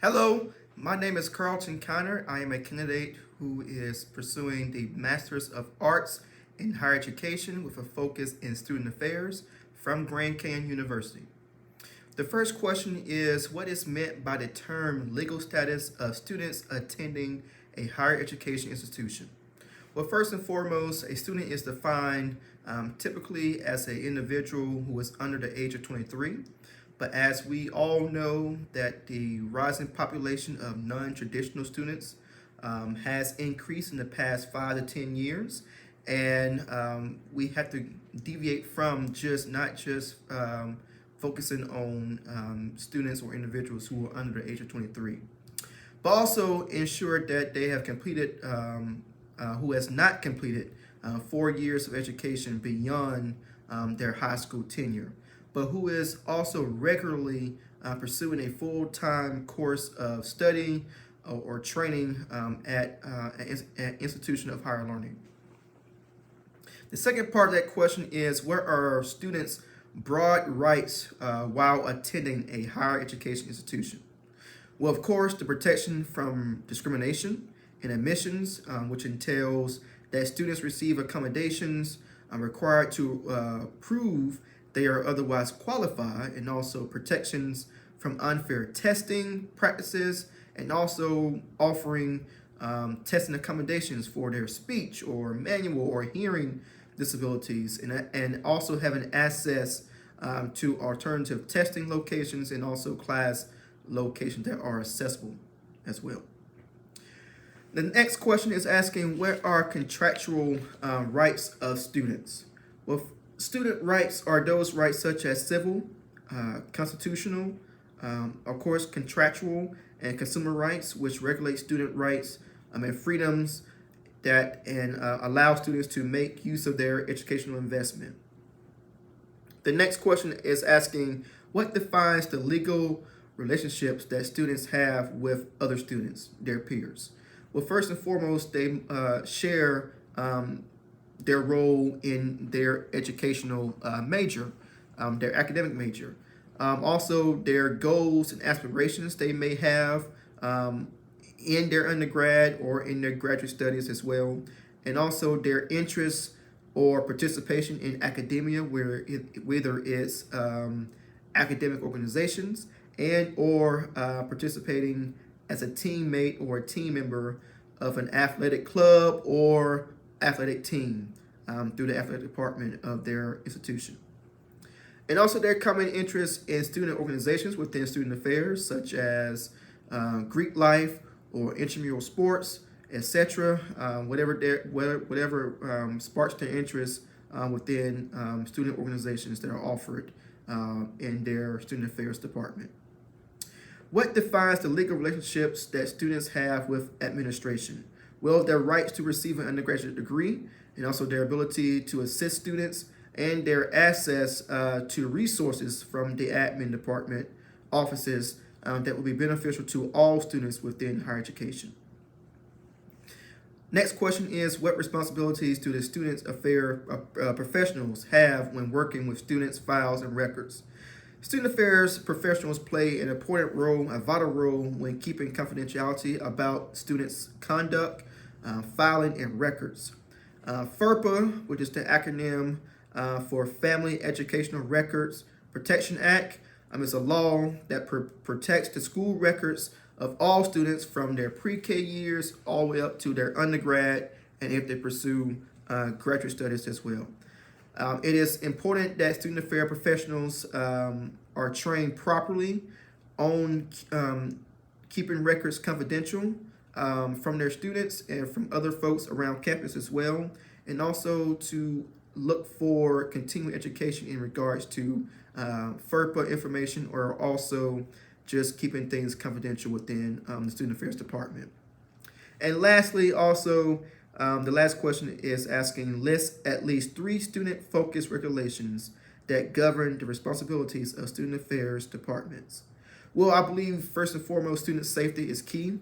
Hello, my name is Kinard. I am a candidate who is pursuing the Masters of Arts in Higher Education with a focus in Student Affairs from Grand Canyon University. The first question is, what is meant by the term legal status of students attending a higher education institution? Well, first and foremost, a student is defined typically as an individual who is under the age of 23. But as we all know that the rising population of non-traditional students has increased in the past 5 to 10 years, and we have to deviate from not just focusing on students or individuals who are under the age of 23, but also ensure that they have completed, who has not completed 4 years of education beyond their high school tenure, but who is also regularly pursuing a full-time course of study or training at an institution of higher learning. The second part of that question is, what are students' broad rights while attending a higher education institution? Well, of course, the protection from discrimination in admissions, which entails that students receive accommodations required to prove they are otherwise qualified, and also protections from unfair testing practices, and also offering testing accommodations for their speech or manual or hearing disabilities, and also having access to alternative testing locations and also class locations that are accessible as well. The next question is asking, what are contractual rights of students? Well, student rights are those rights such as civil, constitutional, of course, contractual and consumer rights, which regulate student rights and freedoms that allow students to make use of their educational investment. The next question is asking, what defines the legal relationships that students have with other students, their peers? Well, first and foremost, they share their role in their educational major, their academic major. Also, their goals and aspirations they may have in their undergrad or in their graduate studies as well. And also their interests or participation in academia, whether it's academic organizations and or participating as a teammate or a team member of an athletic club or athletic team through the athletic department of their institution. And also their common interest in student organizations within student affairs, such as Greek life or intramural sports, etc. Whatever sparks their interest within student organizations that are offered in their student affairs department. What defines the legal relationships that students have with administration? Well, their rights to receive an undergraduate degree, and also their ability to assist students, and their access to resources from the admin department offices that will be beneficial to all students within higher education. Next question is, what responsibilities do the students affairs professionals have when working with students' files and records? Student affairs professionals play an important role, a vital role, when keeping confidentiality about students' conduct, filing, and records. FERPA, which is the acronym for Family Educational Records Protection Act, is a law that protects the school records of all students from their pre-K years all the way up to their undergrad, and if they pursue graduate studies as well. It is important that student affairs professionals are trained properly on keeping records confidential from their students and from other folks around campus as well, and also to look for continuing education in regards to FERPA information, or also just keeping things confidential within the student affairs department. And lastly, also, the last question is asking, list at least 3 student-focused regulations that govern the responsibilities of student affairs departments. Well, I believe first and foremost, student safety is key.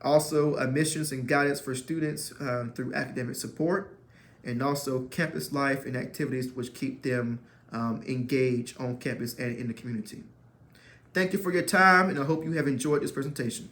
Also, admissions and guidance for students through academic support, and also campus life and activities which keep them engaged on campus and in the community. Thank you for your time, and I hope you have enjoyed this presentation.